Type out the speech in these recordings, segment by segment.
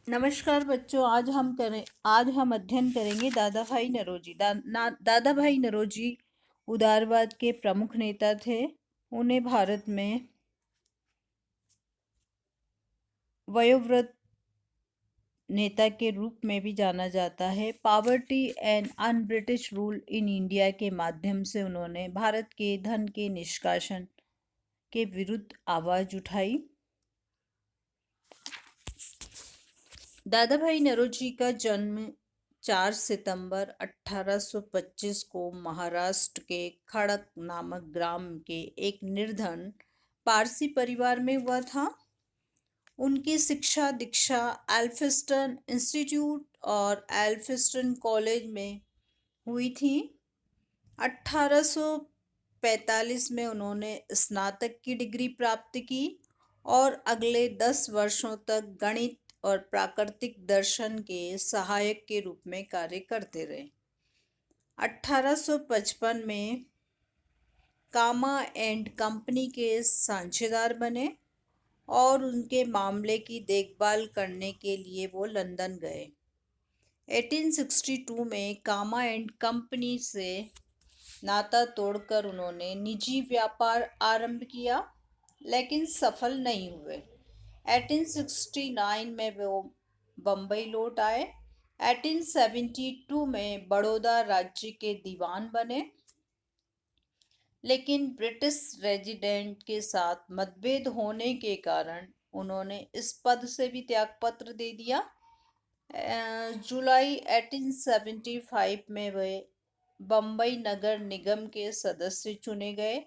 नमस्कार बच्चों। आज हम अध्ययन करेंगे दादा भाई नौरोजी। दादा भाई नौरोजी उदारवाद के प्रमुख नेता थे। उन्हें भारत में वयोवृद्ध नेता के रूप में भी जाना जाता है। Poverty and un British rule in India के माध्यम से उन्होंने भारत के धन के निष्कासन के विरुद्ध आवाज उठाई। दादा भाई नौरोजी का जन्म 4 सितंबर 1825 को महाराष्ट्र के खड़क नामक ग्राम के एक निर्धन पारसी परिवार में हुआ था। उनकी शिक्षा दीक्षा एल्फिंस्टन इंस्टीट्यूट और एल्फिंस्टन कॉलेज में हुई थी। 1845 में उन्होंने स्नातक की डिग्री प्राप्त की और अगले 10 वर्षों तक गणित और प्राकृतिक दर्शन के सहायक के रूप में कार्य करते रहे। 1855 में कामा एंड कंपनी के साझेदार बने और उनके मामले की देखभाल करने के लिए वो लंदन गए। 1862 में कामा एंड कंपनी से नाता तोड़कर उन्होंने निजी व्यापार आरंभ किया, लेकिन सफल नहीं हुए। 1869 में वो बम्बई लौट आए। 1872 में बड़ौदा राज्य के दीवान बने, लेकिन ब्रिटिश रेजिडेंट के साथ मतभेद होने के कारण उन्होंने इस पद से भी त्यागपत्र दे दिया। जुलाई 1875 में वे बम्बई नगर निगम के सदस्य चुने गए।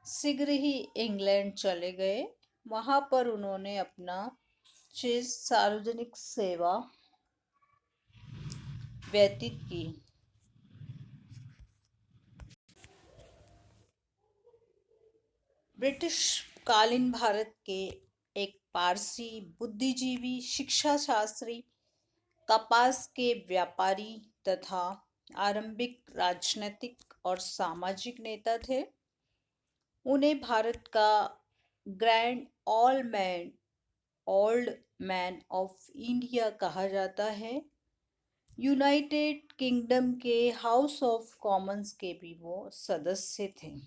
शीघ्र ही इंग्लैंड चले गए। वहां पर उन्होंने अपना शेष सार्वजनिक सेवा व्यतीत की। ब्रिटिश कालीन भारत के एक पारसी बुद्धिजीवी, शिक्षा शास्त्री, कपास के व्यापारी तथा आरंभिक राजनीतिक और सामाजिक नेता थे। उन्हें भारत का grand old man of India कहा जाता है। यूनाइटेड किंगडम के हाउस ऑफ कॉमन्स के भी वो सदस्य थे।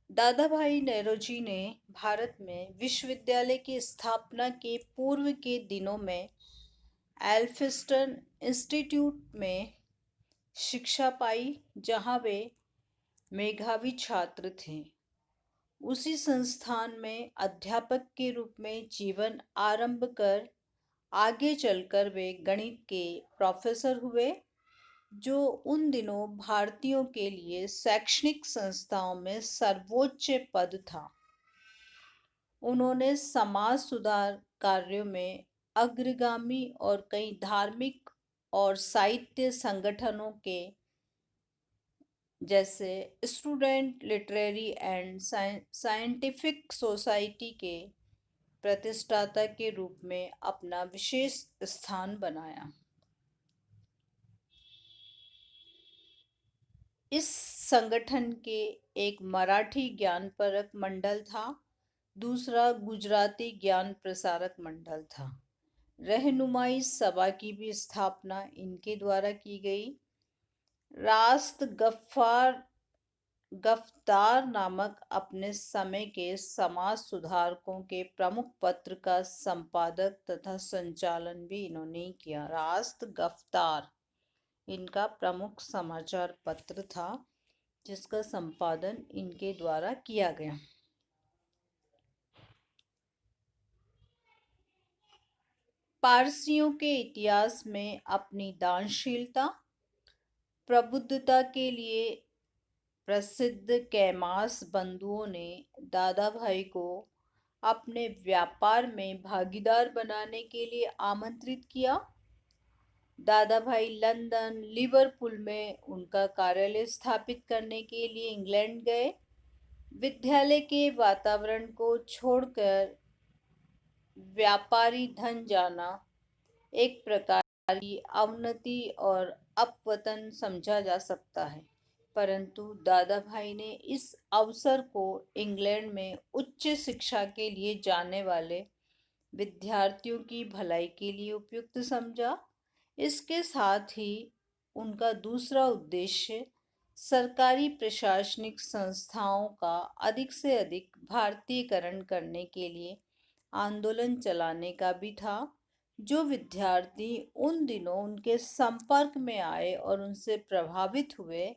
दादा भाई नौरोजी ने भारत में विश्वविद्यालय की स्थापना के पूर्व के दिनों में एल्फिंस्टन इंस्टीट्यूट में शिक्षा पाई, जहां वे मेधावी छात्र थे। उसी संस्थान में अध्यापक के रूप में जीवन आरंभ कर आगे चलकर वे गणित के प्रोफेसर हुए, जो उन दिनों भारतीयों के लिए शैक्षणिक संस्थाओं में सर्वोच्च पद था। उन्होंने समाज सुधार कार्यों में अग्रगामी और कई धार्मिक और साहित्य संगठनों के जैसे student literary and scientific society के प्रतिष्ठाता के रूप में अपना विशेष स्थान बनाया। इस संगठन के एक मराठी ज्ञानपरक मंडल था, दूसरा गुजराती ज्ञान प्रसारक मंडल था। रहनुमाई सभा की भी स्थापना इनके द्वारा की गई। रास्त गफ्तार नामक अपने समय के समाज सुधारकों के प्रमुख पत्र का संपादक तथा संचालन भी इन्होंने ही किया। रास्त गफ्तार इनका प्रमुख समाचार पत्र था, जिसका संपादन इनके द्वारा किया गया। पारसियों के इतिहास में अपनी दानशीलता, प्रबुद्धता के लिए प्रसिद्ध कैमास बंधुओं ने दादा भाई को अपने व्यापार में भागीदार बनाने के लिए आमंत्रित किया। दादा भाई लंदन, लिवरपूल में उनका कार्यालय स्थापित करने के लिए इंग्लैंड गए। विद्यालय के वातावरण को छोड़कर व्यापारी धन जाना एक प्रकार की अवनति और अपतन समझा जा सकता है। परंतु दादा भाई ने इस अवसर को इंग्लैंड में उच्च शिक्षा के लिए जाने वाले विद्यार्थियों की भलाई के लिए उपयुक्त समझा। इसके साथ ही उनका दूसरा उद्देश्य सरकारी प्रशासनिक संस्थाओं का अधिक से अधिक भारतीयकरण करने के लिए आंदोलन चलाने का भी था। जो विद्यार्थी उन दिनों उनके संपर्क में आए और उनसे प्रभावित हुए,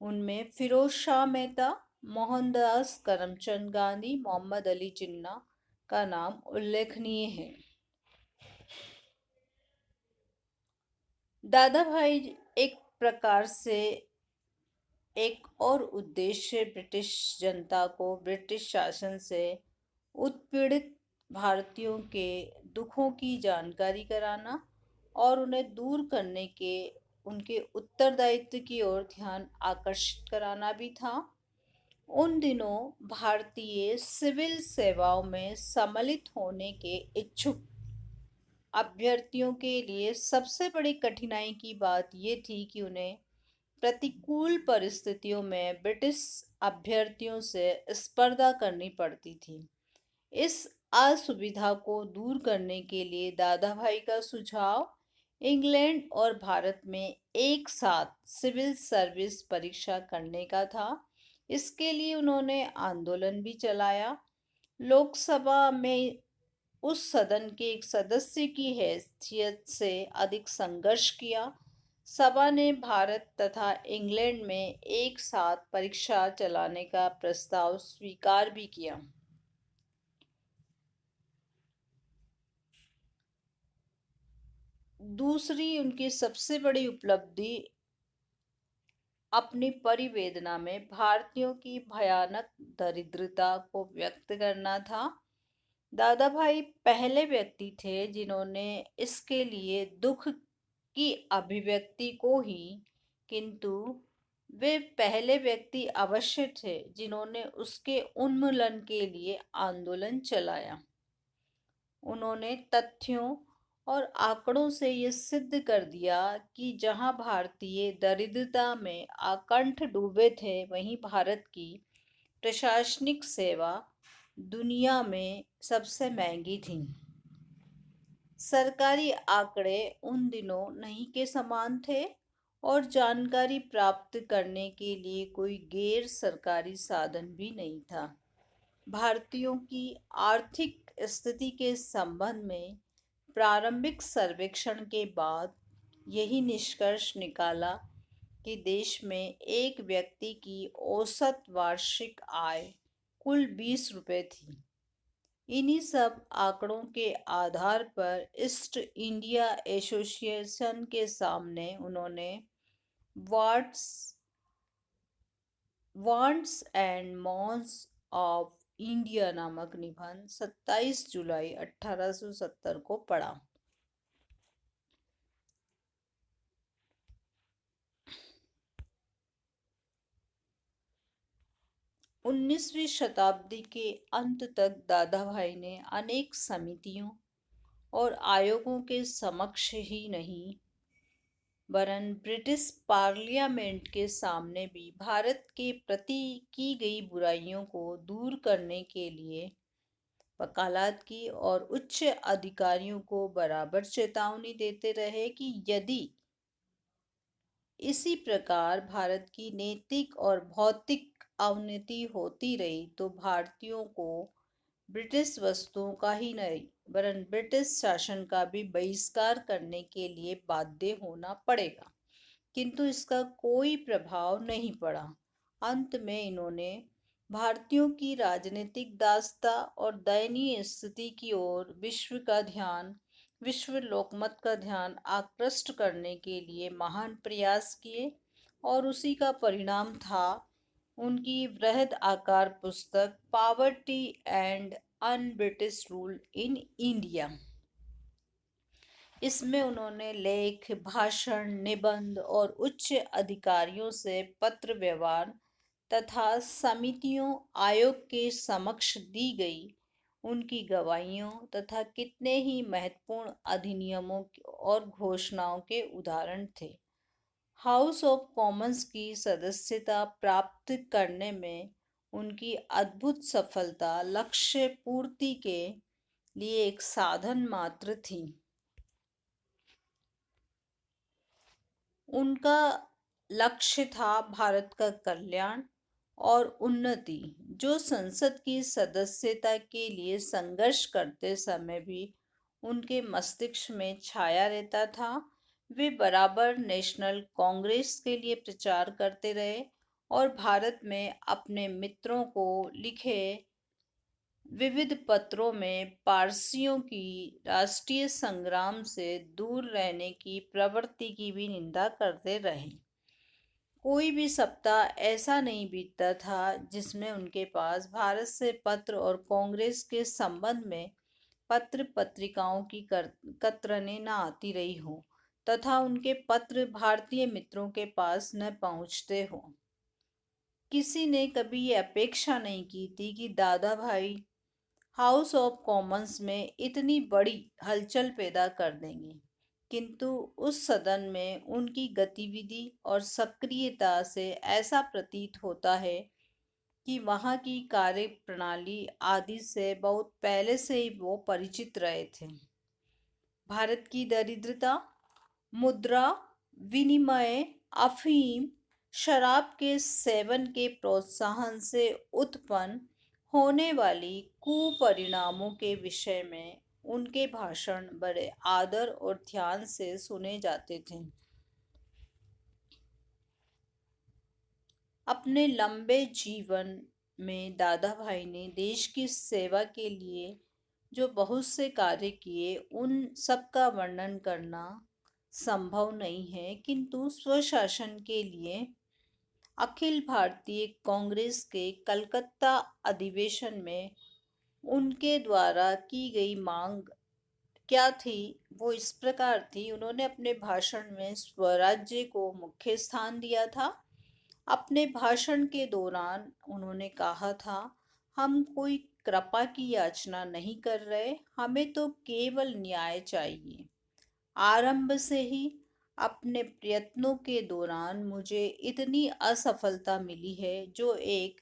उनमें फिरोज शाह मेहता, मोहनदास करमचंद गांधी, मोहम्मद अली जिन्ना का नाम उल्लेखनीय है। दादा भाई एक प्रकार से एक और उद्देश्य ब्रिटिश जनता को ब्रिटिश शासन से उत्पीड़ित भारतीयों के दुखों की जानकारी कराना और उन्हें दूर करने के उनके उत्तरदायित्व की ओर ध्यान आकर्षित कराना भी था। उन दिनों भारतीय सिविल सेवाओं में सम्मिलित होने के इच्छुक अभ्यर्थियों के लिए सबसे बड़ी कठिनाई की बात ये थी कि उन्हें प्रतिकूल परिस्थितियों में ब्रिटिश अभ्यर्थियों से स्पर्धा करनी पड़ती थी। इस असुविधा को दूर करने के लिए दादा भाई का सुझाव इंग्लैंड और भारत में एक साथ सिविल सर्विस परीक्षा करने का था। इसके लिए उन्होंने आंदोलन भी चलाया, लोकसभा में उस सदन के एक सदस्य की हैसियत से अधिक संघर्ष किया। सभा ने भारत तथा इंग्लैंड में एक साथ परीक्षा चलाने का प्रस्ताव स्वीकार भी किया। दूसरी उनकी सबसे बड़ी उपलब्धि अपनी परिवेदना में भारतीयों की भयानक दरिद्रता को व्यक्त करना था। दादा भाई पहले व्यक्ति थे जिन्होंने इसके लिए दुख की अभिव्यक्ति को ही, किंतु वे पहले व्यक्ति अवश्य थे जिन्होंने उसके उन्मूलन के लिए आंदोलन चलाया। उन्होंने तथ्यों और आंकड़ों से ये सिद्ध कर दिया कि जहां भारतीय दरिद्रता में आकंठ डूबे थे, वहीं भारत की प्रशासनिक सेवा दुनिया में सबसे महंगी थी। सरकारी आंकड़े उन दिनों नहीं के समान थे और जानकारी प्राप्त करने के लिए कोई गैर सरकारी साधन भी नहीं था। भारतीयों की आर्थिक स्थिति के संबंध में प्रारंभिक सर्वेक्षण के बाद यही निष्कर्ष निकाला कि देश में एक व्यक्ति की औसत वार्षिक आय कुल 20 रुपये थी। इन्हीं सब आंकड़ों के आधार पर ईस्ट इंडिया एसोसिएशन के सामने उन्होंने वाट्स wants and means of India नामक निबंध 27 जुलाई 1870 को पढ़ा। 19वीं शताब्दी के अंत तक दादा भाई ने अनेक समितियों और आयोगों के समक्ष ही नहीं, वरन ब्रिटिश पार्लियामेंट के सामने भी भारत के प्रति की गई बुराइयों को दूर करने के लिए वकालत की और उच्च अधिकारियों को बराबर चेतावनी देते रहे कि यदि इसी प्रकार भारत की नैतिक और भौतिक अवनति होती रही तो भारतीयों को ब्रिटिश वस्तुओं का ही नहीं, वरन ब्रिटिश शासन का भी बहिष्कार करने के लिए बाध्य होना पड़ेगा। किंतु इसका कोई प्रभाव नहीं पड़ा। अंत में इन्होंने भारतीयों की राजनीतिक दासता और दयनीय स्थिति की ओर विश्व लोकमत का ध्यान आकृष्ट करने के लिए महान प्रयास किए और उसी का परिणाम था उनकी वृहद आकार पुस्तक poverty and un British rule in India. इसमें उन्होंने लेख, भाषण, निबंध और उच्च अधिकारियों से पत्र व्यवहार तथा समितियों, आयोग के समक्ष दी गई उनकी गवाहियों तथा कितने ही महत्वपूर्ण अधिनियमों और घोषणाओं के उदाहरण थे। हाउस ऑफ कॉमन्स की सदस्यता प्राप्त करने में उनकी अद्भुत सफलता लक्ष्य पूर्ति के लिए एक साधन मात्र थी। उनका लक्ष्य था भारत का कल्याण और उन्नति। जो संसद की सदस्यता के लिए संघर्ष करते समय भी उनके मस्तिष्क में छाया रहता था, वे बराबर नेशनल कांग्रेस के लिए प्रचार करते रहे और भारत में अपने मित्रों को लिखे विविध पत्रों में पारसियों की राष्ट्रीय संग्राम से दूर रहने की प्रवृत्ति की भी निंदा करते रहे। कोई भी सप्ताह ऐसा नहीं बीतता था जिसमें उनके पास भारत से पत्र और कांग्रेस के संबंध में पत्र पत्रिकाओं की कतरने न आती रही हो तथा उनके पत्र भारतीय मित्रों के पास न पहुंचते हो। किसी ने कभी ये अपेक्षा नहीं की थी कि दादा भाई हाउस ऑफ कॉमन्स में इतनी बड़ी हलचल पैदा कर देंगे, किंतु उस सदन में उनकी गतिविधि और सक्रियता से ऐसा प्रतीत होता है कि वहाँ की कार्य प्रणाली आदि से बहुत पहले से ही वो परिचित रहे थे। भारत की दरिद्रता, मुद्रा विनिमय, अफीम, शराब के सेवन के प्रोत्साहन से उत्पन्न होने वाली कुपरिणामों के विषय में उनके भाषण बड़े आदर और ध्यान से सुने जाते थे। अपने लंबे जीवन में दादा भाई ने देश की सेवा के लिए जो बहुत से कार्य किए, उन सब का वर्णन करना संभव नहीं है, किंतु स्वशासन के लिए अखिल भारतीय कांग्रेस के कलकत्ता अधिवेशन में उनके द्वारा की गई मांग क्या थी, वो इस प्रकार थी। उन्होंने अपने भाषण में स्वराज्य को मुख्य स्थान दिया था। अपने भाषण के दौरान उन्होंने कहा था, हम कोई कृपा की याचना नहीं कर रहे, हमें तो केवल न्याय चाहिए। आरंभ से ही अपने प्रयत्नों के दौरान मुझे इतनी असफलता मिली है जो एक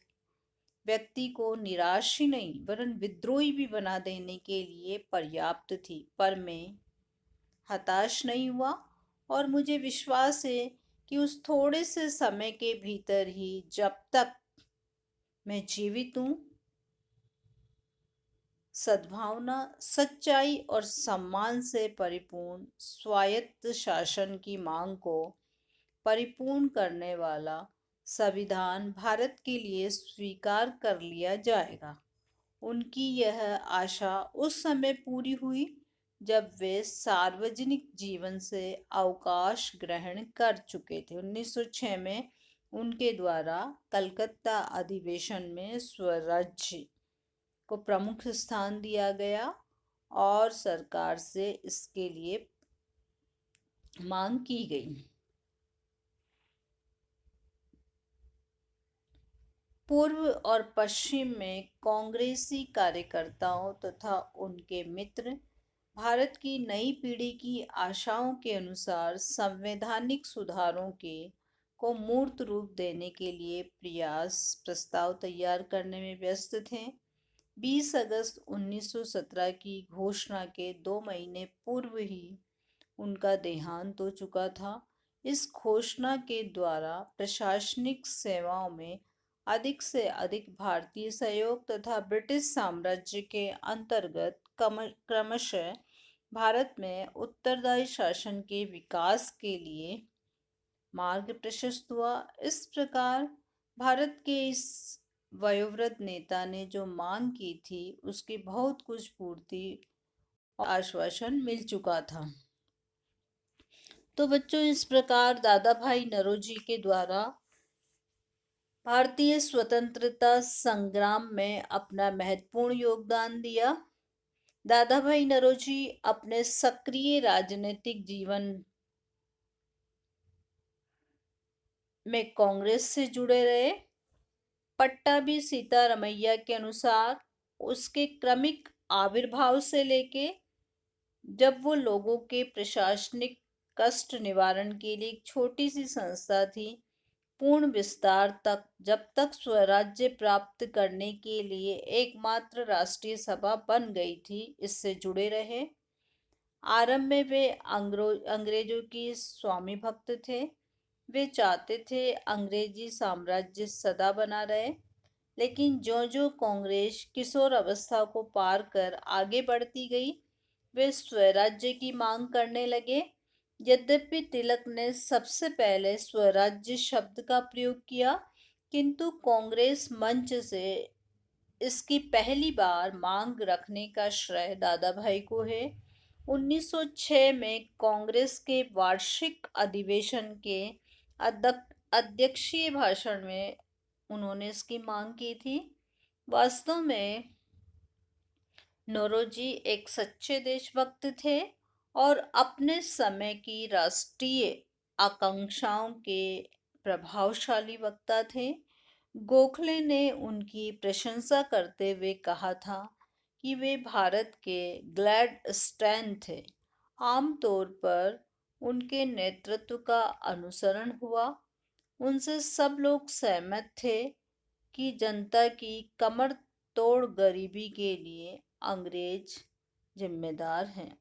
व्यक्ति को निराश ही नहीं वरन विद्रोही भी बना देने के लिए पर्याप्त थी, पर मैं हताश नहीं हुआ और मुझे विश्वास है कि उस थोड़े से समय के भीतर ही, जब तक मैं जीवित हूँ, सद्भावना, सच्चाई और सम्मान से परिपूर्ण स्वायत्त शासन की मांग को परिपूर्ण करने वाला संविधान भारत के लिए स्वीकार कर लिया जाएगा। उनकी यह आशा उस समय पूरी हुई जब वे सार्वजनिक जीवन से अवकाश ग्रहण कर चुके थे। 1906 में उनके द्वारा कलकत्ता अधिवेशन में स्वराज्य को प्रमुख स्थान दिया गया और सरकार से इसके लिए मांग की गई। पूर्व और पश्चिम में कांग्रेसी कार्यकर्ताओं तथा उनके मित्र भारत की नई पीढ़ी की आशाओं के अनुसार संवैधानिक सुधारों के को मूर्त रूप देने के लिए प्रस्ताव तैयार करने में व्यस्त थे। 20 अगस्त 1917 की घोषणा के 2 महीने पूर्व ही उनका देहांत हो चुका था। इस घोषणा के द्वारा प्रशासनिक सेवाओं में अधिक से अधिक भारतीय सहयोग तथा ब्रिटिश साम्राज्य के अंतर्गत क्रमशः भारत में उत्तरदायी शासन के विकास के लिए मार्ग प्रशस्त हुआ। इस प्रकार भारत के इस वयोवृद्ध नेता ने जो मांग की थी उसकी बहुत कुछ पूर्ति और आश्वासन मिल चुका था। तो बच्चों, इस प्रकार दादा भाई नौरोजी के द्वारा भारतीय स्वतंत्रता संग्राम में अपना महत्वपूर्ण योगदान दिया। दादा भाई नौरोजी अपने सक्रिय राजनीतिक जीवन में कांग्रेस से जुड़े रहे। पट्टाभी सीतारमैया के अनुसार उसके क्रमिक आविर्भाव से लेके जब वो लोगों के प्रशासनिक कष्ट निवारण के लिए एक छोटी सी संस्था थी। पूर्ण विस्तार तक, जब तक स्वराज्य प्राप्त करने के लिए एकमात्र राष्ट्रीय सभा बन गई थी, इससे जुड़े रहे। आरंभ में वे अंग्रेजों की स्वामी भक्त थे। वे चाहते थे अंग्रेजी साम्राज्य सदा बना रहे। लेकिन जो कांग्रेस किशोर अवस्था को पार कर आगे बढ़ती गई, वे स्वराज्य की मांग करने लगे। यद्यपि तिलक ने सबसे पहले स्वराज्य शब्द का प्रयोग किया, किंतु कांग्रेस मंच से इसकी पहली बार मांग रखने का श्रेय दादा भाई को है। 1906 में कांग्रेस के वार्षिक अधिवेशन के अध्यक्षीय भाषण में उन्होंने इसकी मांग की थी। वास्तव में नौरोजी एक सच्चे देशभक्त थे और अपने समय की राष्ट्रीय आकांक्षाओं के प्रभावशाली वक्ता थे। गोखले ने उनकी प्रशंसा करते हुए कहा था कि वे भारत के ग्लैड स्टैंड थे। आमतौर पर उनके नेतृत्व का अनुसरण हुआ। उनसे सब लोग सहमत थे कि जनता की कमर तोड़ गरीबी के लिए अंग्रेज जिम्मेदार हैं।